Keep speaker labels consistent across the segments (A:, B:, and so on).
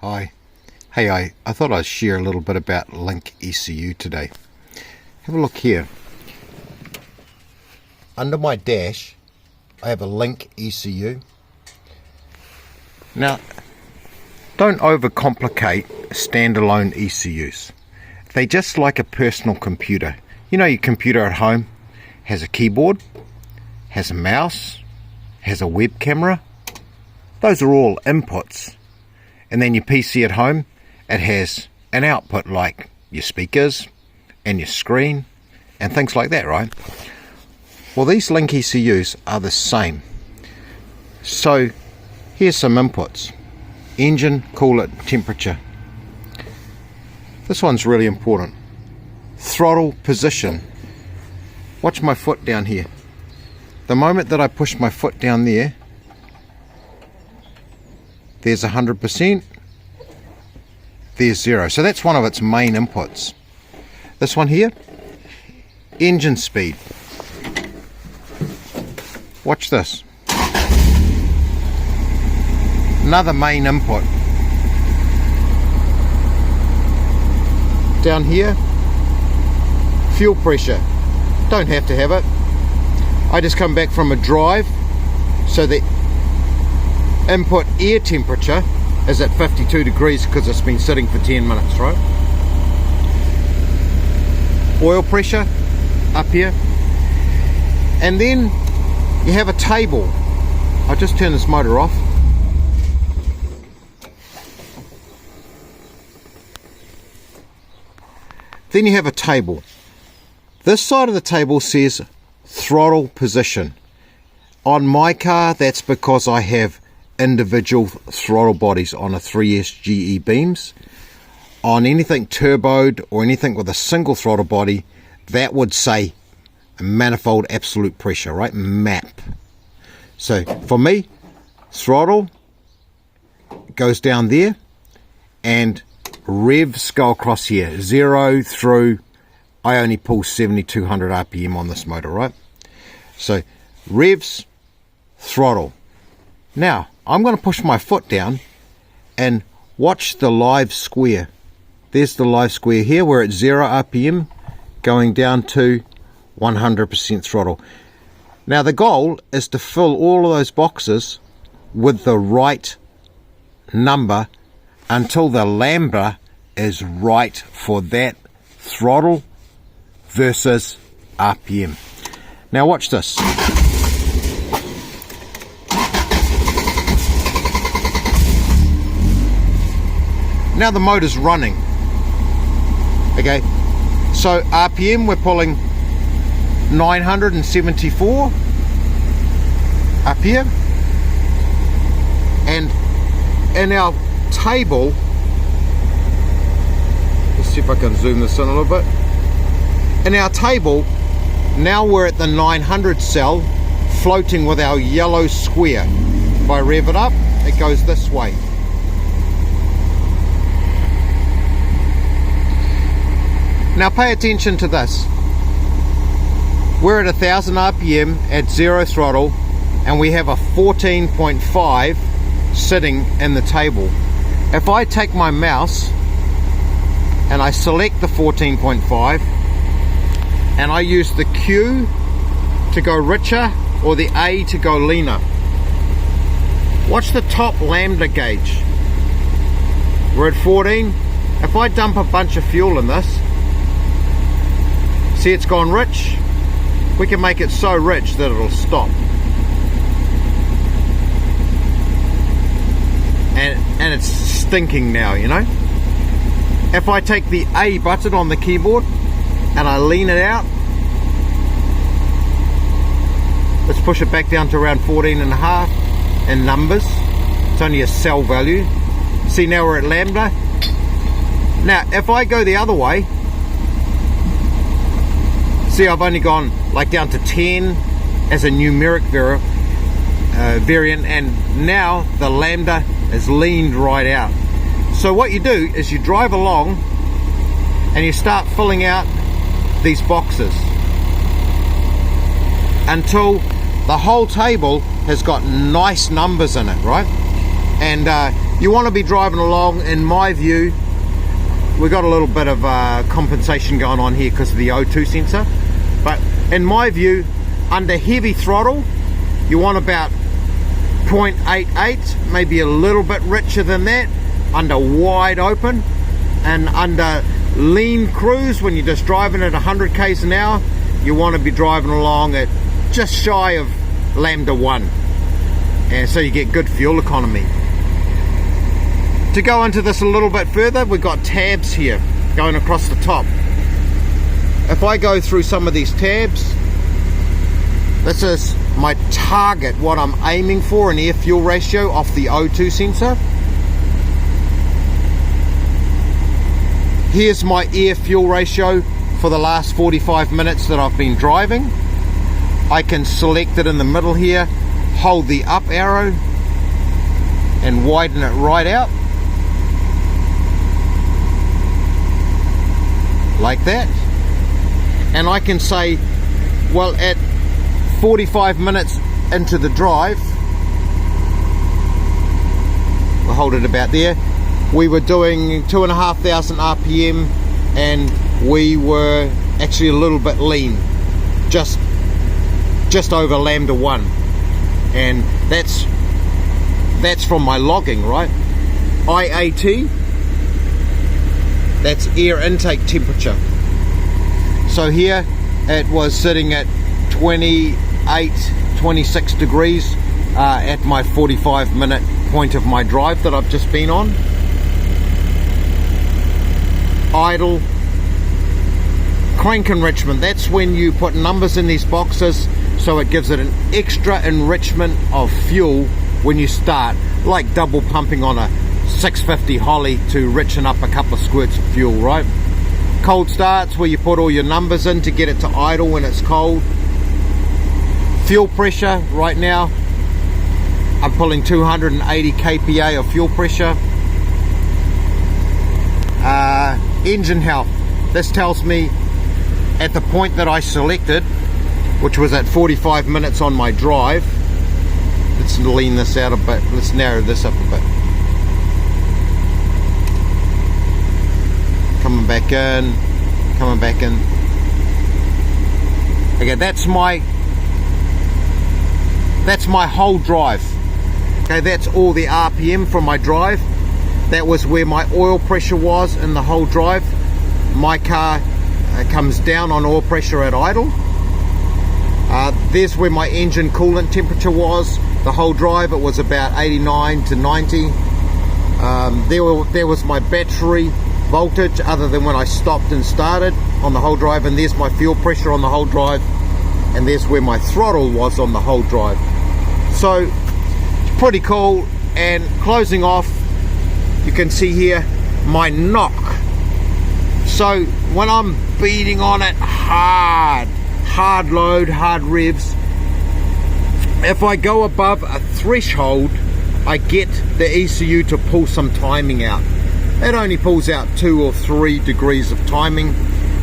A: Hi. Hey, I thought I'd share a little bit about Link Ecu today. Have a look here. Under my dash, I have a Link Ecu. Now, don't overcomplicate standalone ECUs. They're just like a personal computer. You know, your computer at home has a keyboard, has a mouse, has a web camera. Those are all inputs. And then your PC at home, it has an output like your speakers and your screen and things like that, right? Well, these Link ECUs are the same. So here's some inputs. Engine, coolant, temperature. This one's really important. Throttle position. Watch my foot down here. The moment that I push my foot down there, there's 100%, there's 0. So that's one of its main inputs. This one here, engine speed. Watch this. Another main input. Down here, fuel pressure. Don't have to have it. I just come back from a drive, so the input air temperature is at 52 degrees because it's been sitting for 10 minutes, right? Oil pressure up here. And then you have a table. I'll just turn this motor off. Then you have a table. This side of the table says throttle position. On my car, that's because I have individual throttle bodies on a 3S GE beams. On anything turboed or anything with a single throttle body, that would say manifold absolute pressure, right? MAP. So for me, throttle goes down there and revs go across here, 0 through, I only pull 7200 RPM on this motor, right? So revs, throttle. Now I'm going to push my foot down and watch the live square. There's the live square here. We're at 0 RPM going down to 100% throttle. Now the goal is to fill all of those boxes with the right number until the lambda is right for that throttle versus RPM. Now watch this. Now the motor's running. Okay, so RPM we're pulling 974 up here, and in our table, let's see if I can zoom this in a little bit. In our table, now we're at the 900 cell, floating with our yellow square. If I rev it up, it goes this way. Now pay attention to this. We're at 1000 RPM at 0 throttle, and we have a 14.5 sitting in the table. If I take my mouse and I select the 14.5 and I use the Q to go richer or the A to go leaner, watch the top lambda gauge. We're at 14. If I dump a bunch of fuel in this, see it's gone rich, we can make it so rich that it'll stop. And it's stinking now, you know. If I take the A button on the keyboard and I lean it out, let's push it back down to around 14.5 in numbers. It's only a cell value. See, now we're at lambda. Now if I go the other way, see, I've only gone like down to 10 as a numeric variant, and now the lambda is leaned right out. So what you do is you drive along and you start filling out these boxes until the whole table has got nice numbers in it, right? And you want to be driving along, in my view. We've got a little bit of compensation going on here because of the O2 sensor, but in my view, under heavy throttle, you want about 0.88, maybe a little bit richer than that, under wide open. And under lean cruise, when you're just driving at 100 k's an hour, you want to be driving along at just shy of lambda 1, and so you get good fuel economy. To go into this a little bit further, we've got tabs here going across the top. If I go through some of these tabs, this is my target, what I'm aiming for in air fuel ratio off the O2 sensor. Here's my air fuel ratio for the last 45 minutes that I've been driving. I can select it in the middle here, hold the up arrow and widen it right out like that, and I can say, well, at 45 minutes into the drive, we'll hold it about there, we were doing 2,500 RPM and we were actually a little bit lean, just over lambda 1, and that's from my logging, right? IAT, that's air intake temperature. So here it was sitting at 26 degrees at my 45-minute point of my drive that I've just been on. Idle. Crank enrichment, that's when you put numbers in these boxes so it gives it an extra enrichment of fuel when you start, like double pumping on a 650 Holly to richen up a couple of squirts of fuel, right? Cold starts, where you put all your numbers in to get it to idle when it's cold. Fuel pressure, right now I'm pulling 280 kPa of fuel pressure. Engine health, this tells me at the point that I selected, which was at 45 minutes on my drive. Let's lean this out a bit, let's narrow this up a bit. Coming back in, coming back in. Okay, that's my whole drive. Okay, that's all the RPM from my drive. That was where my oil pressure was in the whole drive. My car comes down on oil pressure at idle. There's where my engine coolant temperature was. The whole drive, it was about 89 to 90. There was my battery voltage, other than when I stopped and started on the whole drive, and there's my fuel pressure on the whole drive, and there's where my throttle was on the whole drive. So pretty cool. And closing off, you can see here my knock. So when I'm beating on it hard load, hard revs, if I go above a threshold, I get the ECU to pull some timing out. It only pulls out 2 or 3 degrees of timing,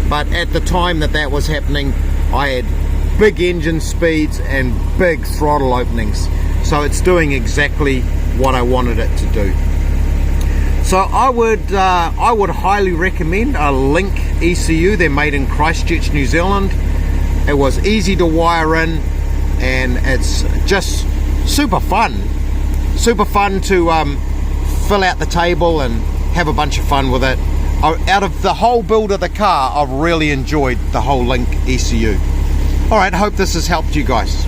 A: but at the time that was happening, I had big engine speeds and big throttle openings. So it's doing exactly what I wanted it to do. So I would highly recommend a Link ECU. They're made in Christchurch, New Zealand. It was easy to wire in, and it's just super fun to fill out the table and have a bunch of fun with it. Out of the whole build of the car, I've really enjoyed the whole Link ECU. Alright, I hope this has helped you guys.